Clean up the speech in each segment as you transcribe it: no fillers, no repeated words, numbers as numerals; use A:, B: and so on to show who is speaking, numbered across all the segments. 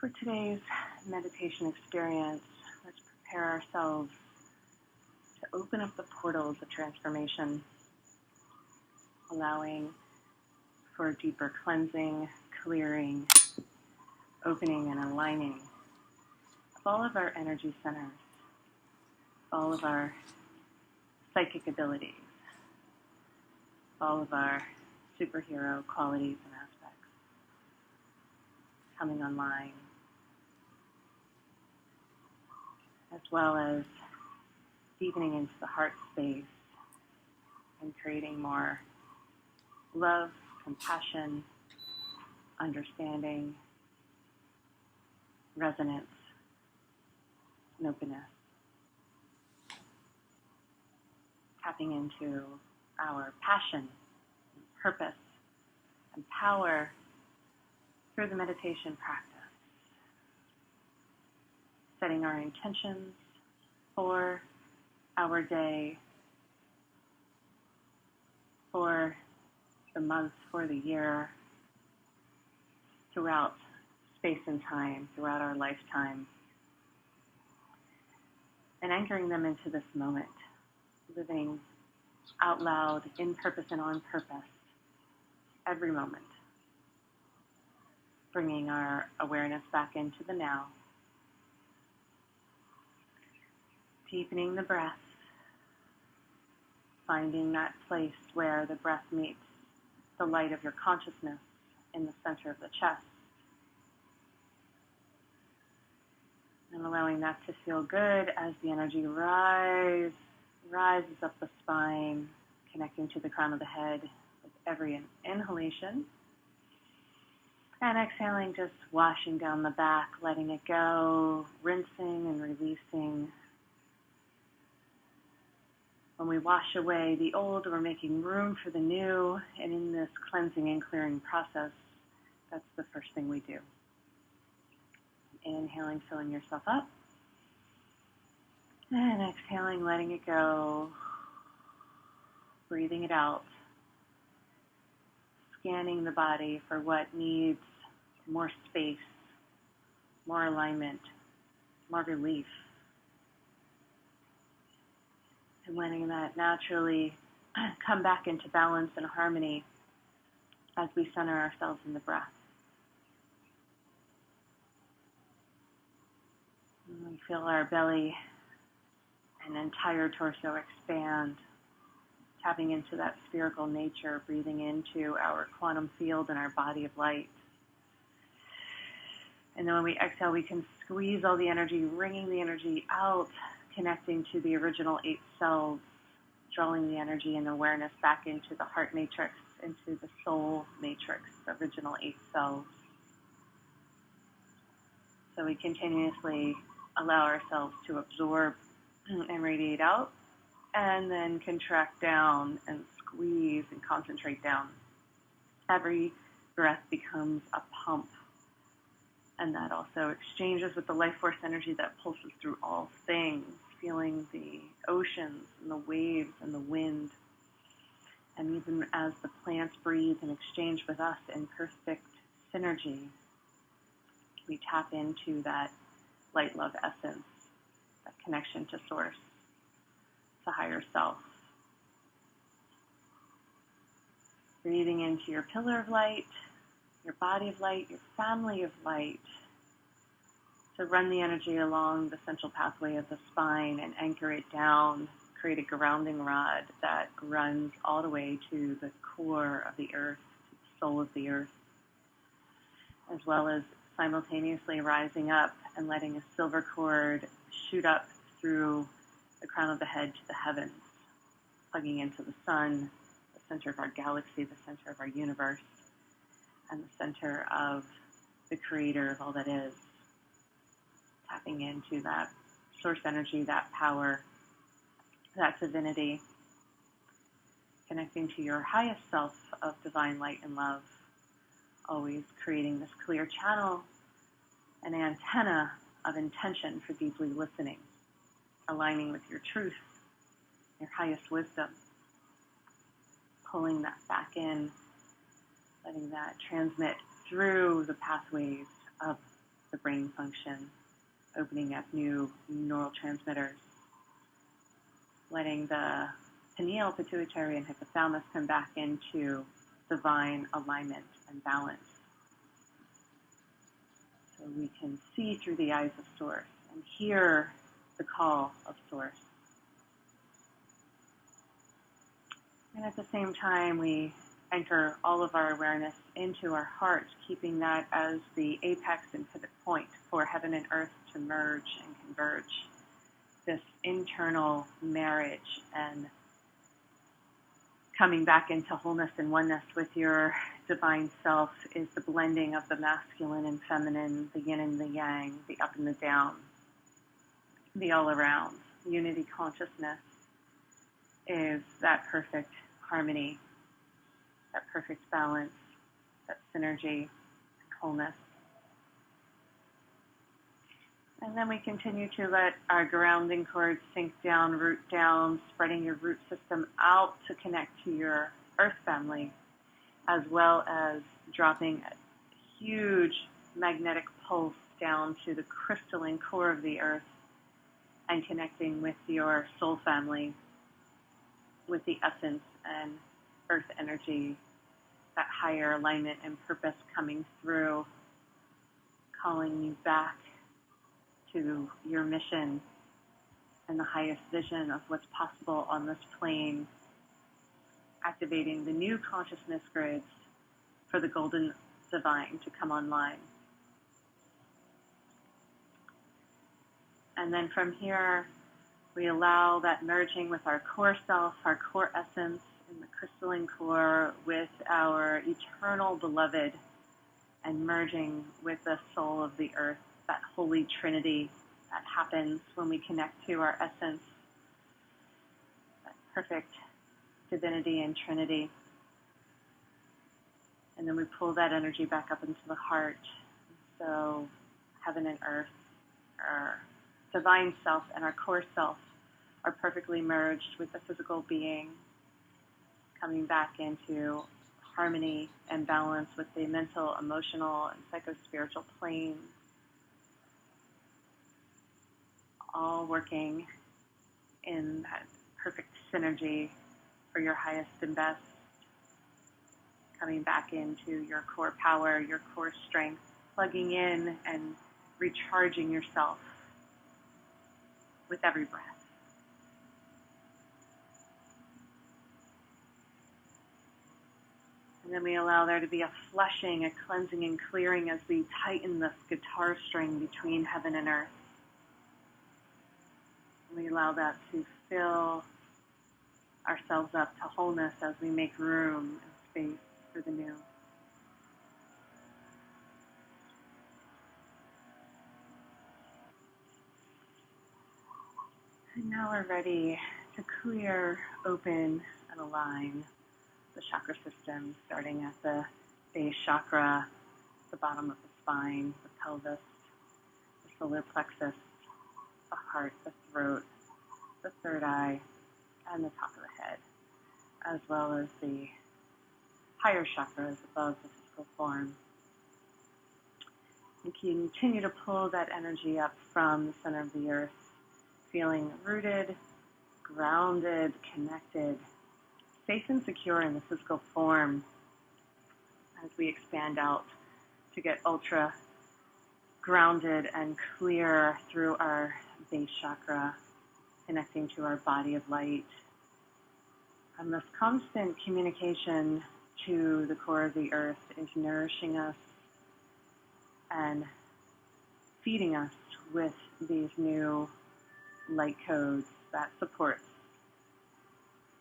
A: For today's meditation experience, let's prepare ourselves to open up the portals of transformation, allowing for deeper cleansing, clearing, opening and aligning of all of our energy centers, all of our psychic abilities, all of our superhero qualities and aspects coming online, as well as deepening into the heart space and creating more love, compassion, understanding, resonance, and openness. Tapping into our passion, purpose, and power through the meditation practice. Setting our intentions for our day, for the month, for the year, throughout space and time, throughout our lifetime, and anchoring them into this moment, living out loud, in purpose and on purpose, every moment, bringing our awareness back into the now, deepening the breath, finding that place where the breath meets the light of your consciousness in the center of the chest, and allowing that to feel good as the energy rises up the spine, connecting to the crown of the head with every inhalation, and exhaling, just washing down the back, letting it go, rinsing and releasing. When we wash away the old, we're making room for the new, and in this cleansing and clearing process, that's the first thing we do. Inhaling, filling yourself up, and exhaling, letting it go, breathing it out, scanning the body for what needs more space, more alignment, more relief, and letting that naturally come back into balance and harmony as we center ourselves in the breath. And we feel our belly and entire torso expand, tapping into that spherical nature, breathing into our quantum field and our body of light. And then when we exhale, we can squeeze all the energy, wringing the energy out, connecting to the original 8 cells, drawing the energy and awareness back into the heart matrix, into the soul matrix, the original 8 cells. So we continuously allow ourselves to absorb and radiate out, and then contract down and squeeze and concentrate down. Every breath becomes a pump, and that also exchanges with the life force energy that pulses through all things, feeling the oceans and the waves and the wind. And even as the plants breathe and exchange with us in perfect synergy, we tap into that light, love, essence, that connection to source, to higher self. Breathing into your pillar of light, your body of light, your family of light. So run the energy along the central pathway of the spine and anchor it down. Create a grounding rod that runs all the way to the core of the earth, to the soul of the earth, as well as simultaneously rising up and letting a silver cord shoot up through the crown of the head to the heavens, plugging into the sun, the center of our galaxy, the center of our universe, and the center of the creator of all that is. Tapping into that source energy, that power, that divinity, connecting to your highest self of divine light and love, always creating this clear channel, an antenna of intention for deeply listening, aligning with your truth, your highest wisdom, pulling that back in, letting that transmit through the pathways of the brain function, opening up new neurotransmitters, letting the pineal, pituitary, and hypothalamus come back into divine alignment and balance. So we can see through the eyes of Source and hear the call of Source. And at the same time, we anchor all of our awareness into our heart, keeping that as the apex and pivot point for heaven and earth to merge and converge. This internal marriage and coming back into wholeness and oneness with your divine self is the blending of the masculine and feminine, the yin and the yang, the up and the down, the all around. Unity consciousness is that perfect harmony, that perfect balance, that synergy and wholeness. And then we continue to let our grounding cord sink down, root down, spreading your root system out to connect to your earth family, as well as dropping a huge magnetic pulse down to the crystalline core of the earth and connecting with your soul family, with the essence and earth energy, that higher alignment and purpose coming through, calling you back to your mission and the highest vision of what's possible on this plane, activating the new consciousness grids for the golden divine to come online. And then from here, we allow that merging with our core self, our core essence in the crystalline core with our eternal beloved, and merging with the soul of the earth, that holy trinity that happens when we connect to our essence, that perfect divinity and trinity. And then we pull that energy back up into the heart. So heaven and earth, our divine self and our core self are perfectly merged with the physical being, coming back into harmony and balance with the mental, emotional, and psycho-spiritual planes, all working in that perfect synergy for your highest and best, coming back into your core power, your core strength, plugging in and recharging yourself with every breath. And then we allow there to be a flushing, a cleansing and clearing as we tighten this guitar string between heaven and earth. We allow that to fill ourselves up to wholeness as we make room and space for the new. And now we're ready to clear, open, and align the chakra system, starting at the base chakra, the bottom of the spine, the pelvis, the solar plexus, the heart, the throat, the third eye, and the top of the head, as well as the higher chakras above the physical form. You continue to pull that energy up from the center of the earth, feeling rooted, grounded, connected, safe and secure in the physical form as we expand out to get ultra grounded and clear through our base chakra, connecting to our body of light. And this constant communication to the core of the earth is nourishing us and feeding us with these new light codes that support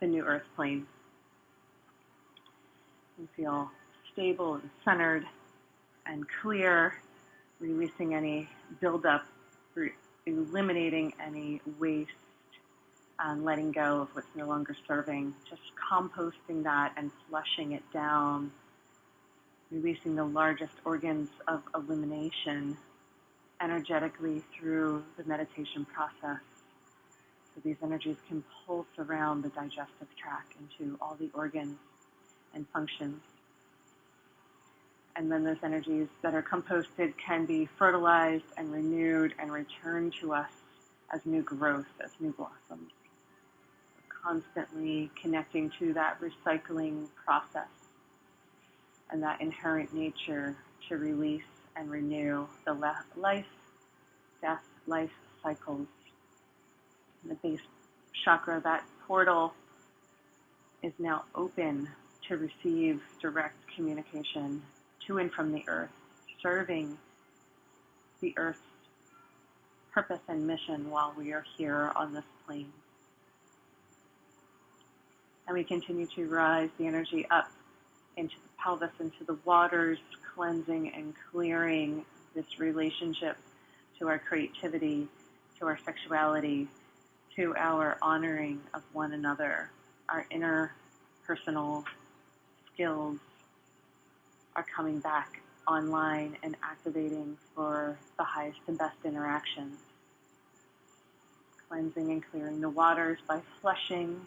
A: the new earth plane. You feel stable and centered and clear, releasing any buildup, eliminating any waste, and letting go of what's no longer serving, just composting that and flushing it down, releasing the largest organs of elimination energetically through the meditation process. So these energies can pulse around the digestive tract into all the organs and functions. And then those energies that are composted can be fertilized and renewed and returned to us as new growth, as new blossoms. Constantly connecting to that recycling process and that inherent nature to release and renew the life, death, life cycles. And the base chakra, that portal, is now open to receive direct communication to and from the earth, serving the earth's purpose and mission while we are here on this plane. And we continue to rise the energy up into the pelvis, into the waters, cleansing and clearing this relationship to our creativity, to our sexuality, to our honoring of one another. Our inner personal skills are coming back online and activating for the highest and best interactions. Cleansing and clearing the waters by flushing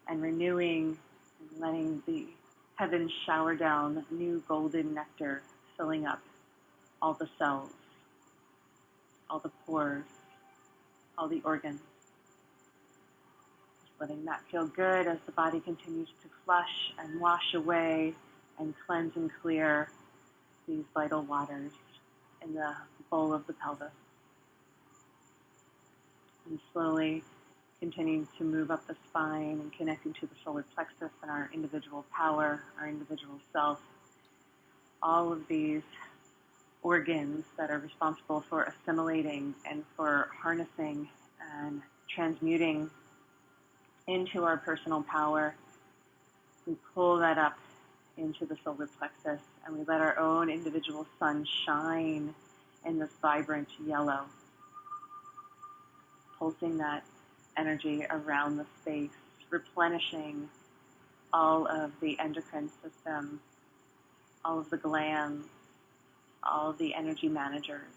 A: and renewing and letting the heavens shower down new golden nectar, filling up all the cells, all the pores, all the organs. Just letting that feel good as the body continues to flush and wash away and cleanse and clear these vital waters in the bowl of the pelvis. And slowly continuing to move up the spine and connecting to the solar plexus and our individual power, our individual self. All of these organs that are responsible for assimilating and for harnessing and transmuting into our personal power. We pull that up into the solar plexus and we let our own individual sun shine in this vibrant yellow, pulsing that energy around the space, replenishing all of the endocrine system, all of the glands, all of the energy managers,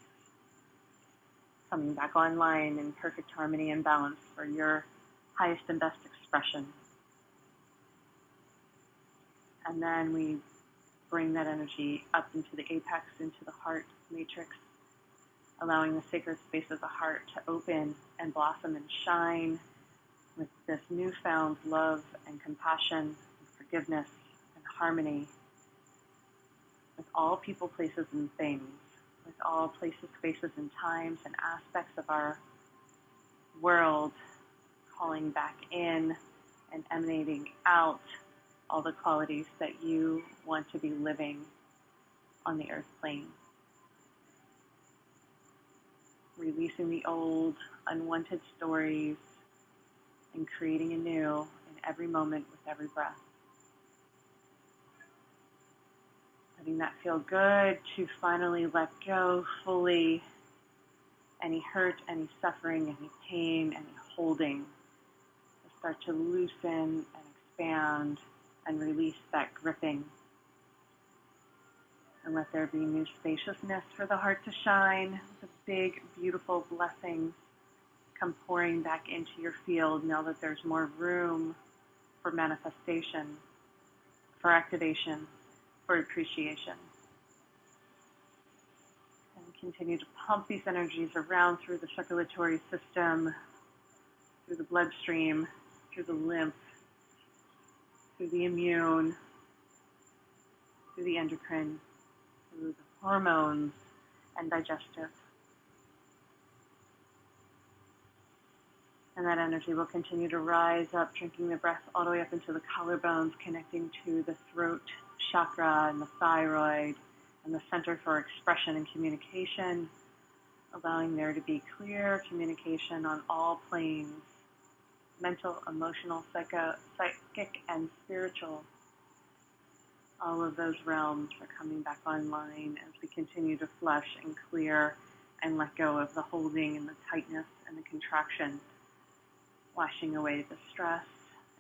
A: coming back online in perfect harmony and balance for your highest and best expression. And then we bring that energy up into the apex, into the heart matrix, allowing the sacred space of the heart to open and blossom and shine with this newfound love and compassion, and forgiveness and harmony with all people, places, and things, with all places, spaces, and times and aspects of our world, calling back in and emanating out all the qualities that you want to be living on the earth plane. Releasing the old, unwanted stories and creating anew in every moment with every breath. Letting that feel good to finally let go fully any hurt, any suffering, any pain, any holding. To start to loosen and expand and release that gripping. And let there be new spaciousness for the heart to shine. The big, beautiful blessings come pouring back into your field now that there's more room for manifestation, for activation, for appreciation. And continue to pump these energies around through the circulatory system, through the bloodstream, through the lymph, through the immune, through the endocrine, through the hormones and digestive. And that energy will continue to rise up, drinking the breath all the way up into the collarbones, connecting to the throat chakra and the thyroid and the center for expression and communication, allowing there to be clear communication on all planes, mental, emotional, psychic, and spiritual. All of those realms are coming back online as we continue to flush and clear and let go of the holding and the tightness and the contraction, washing away the stress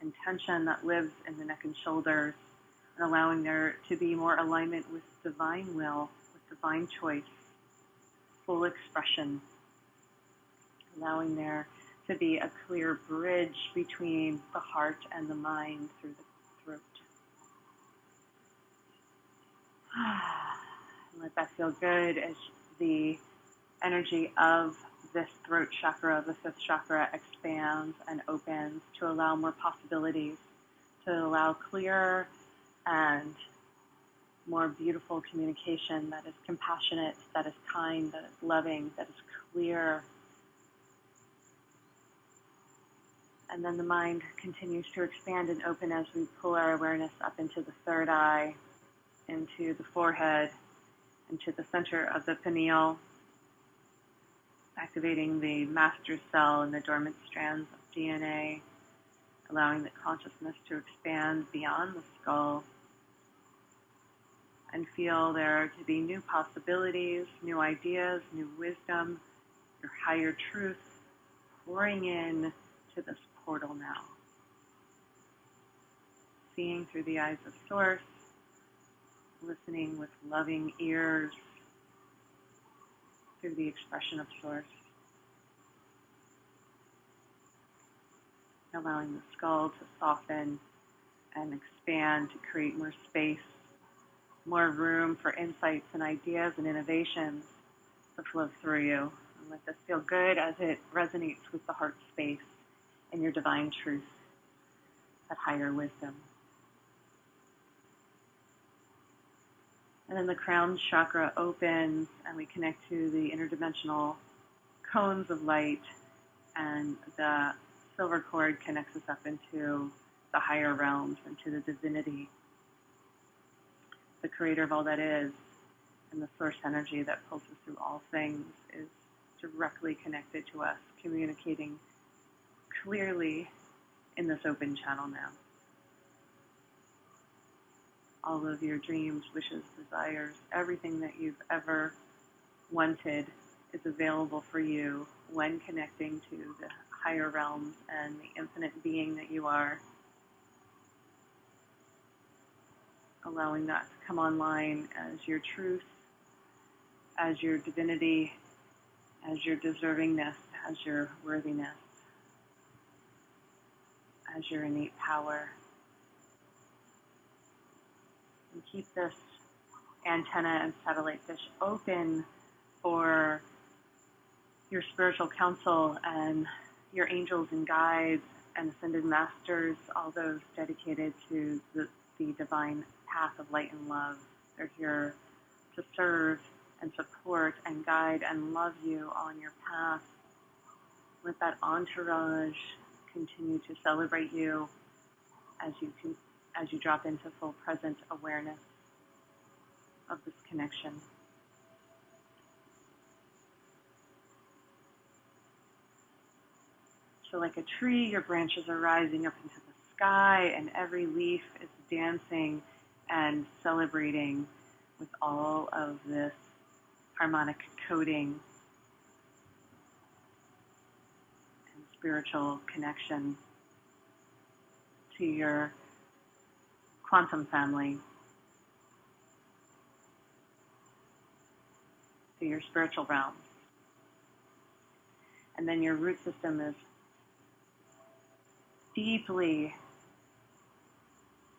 A: and tension that lives in the neck and shoulders, and allowing there to be more alignment with divine will, with divine choice, full expression, allowing there to be a clear bridge between the heart and the mind through the throat. Let that feel good as the energy of this throat chakra, the fifth chakra, expands and opens to allow more possibilities, to allow clearer and more beautiful communication that is compassionate, that is kind, that is loving, that is clear. And then the mind continues to expand and open as we pull our awareness up into the third eye, into the forehead, into the center of the pineal, activating the master cell and the dormant strands of DNA, allowing the consciousness to expand beyond the skull and feel there to be new possibilities, new ideas, new wisdom, your higher truth pouring in to this portal now. Seeing through the eyes of Source, listening with loving ears through the expression of Source. Allowing the skull to soften and expand to create more space, more room for insights and ideas and innovations to flow through you. And let this feel good as it resonates with the heart space and your divine truth, that higher wisdom. And then the crown chakra opens and we connect to the interdimensional cones of light, and the silver cord connects us up into the higher realms, into the divinity, the creator of all that is, and the source energy that pulses through all things is directly connected to us, communicating clearly in this open channel now. All of your dreams, wishes, desires, everything that you've ever wanted is available for you when connecting to the higher realms and the infinite being that you are. Allowing that to come online as your truth, as your divinity, as your deservingness, as your worthiness, as your innate power. And keep this antenna and satellite dish open for your spiritual counsel and your angels and guides and ascended masters, all those dedicated to the divine path of light and love. They're here to serve and support and guide and love you on your path. Let that entourage continue to celebrate you as you drop into full present awareness of this connection. So like a tree, your branches are rising up into the sky, and every leaf is dancing and celebrating with all of this harmonic coding and spiritual connection to your quantum family, to your spiritual realm. And then your root system is deeply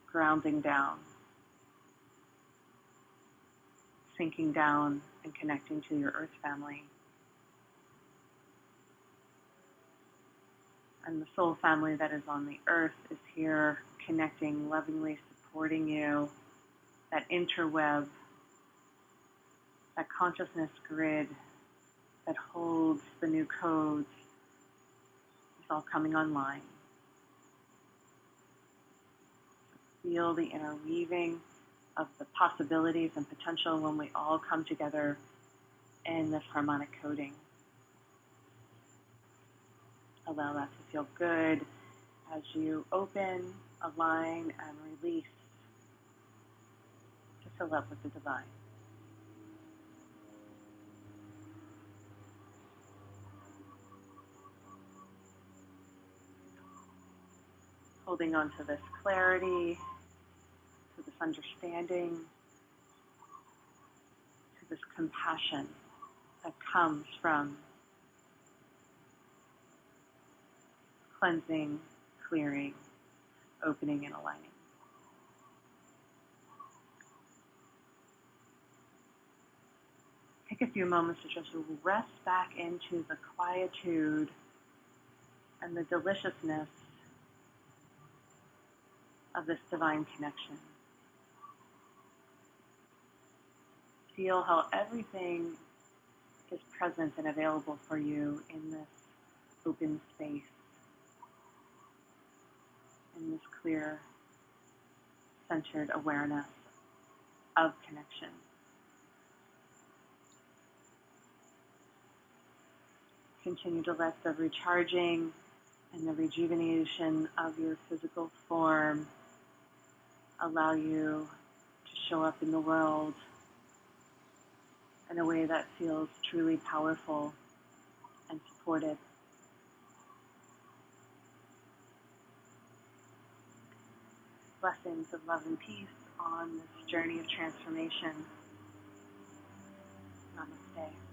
A: grounding down, sinking down and connecting to your earth family. And the soul family that is on the earth is here connecting, lovingly supporting you, that interweb, that consciousness grid that holds the new codes is all coming online. Feel the interweaving of the possibilities and potential when we all come together in this harmonic coding. Allow that to feel good as you open, align, and release to fill up with the divine. Holding on to this clarity, to this understanding, to this compassion that comes from cleansing, clearing, opening, and aligning. take a few moments to just rest back into the quietude and the deliciousness of this divine connection. Feel how everything is present and available for you in this open space, in this clear, centered awareness of connection. Continue to let the recharging and the rejuvenation of your physical form allow you to show up in the world in a way that feels truly powerful and supported. Blessings of love and peace on this journey of transformation. Namaste.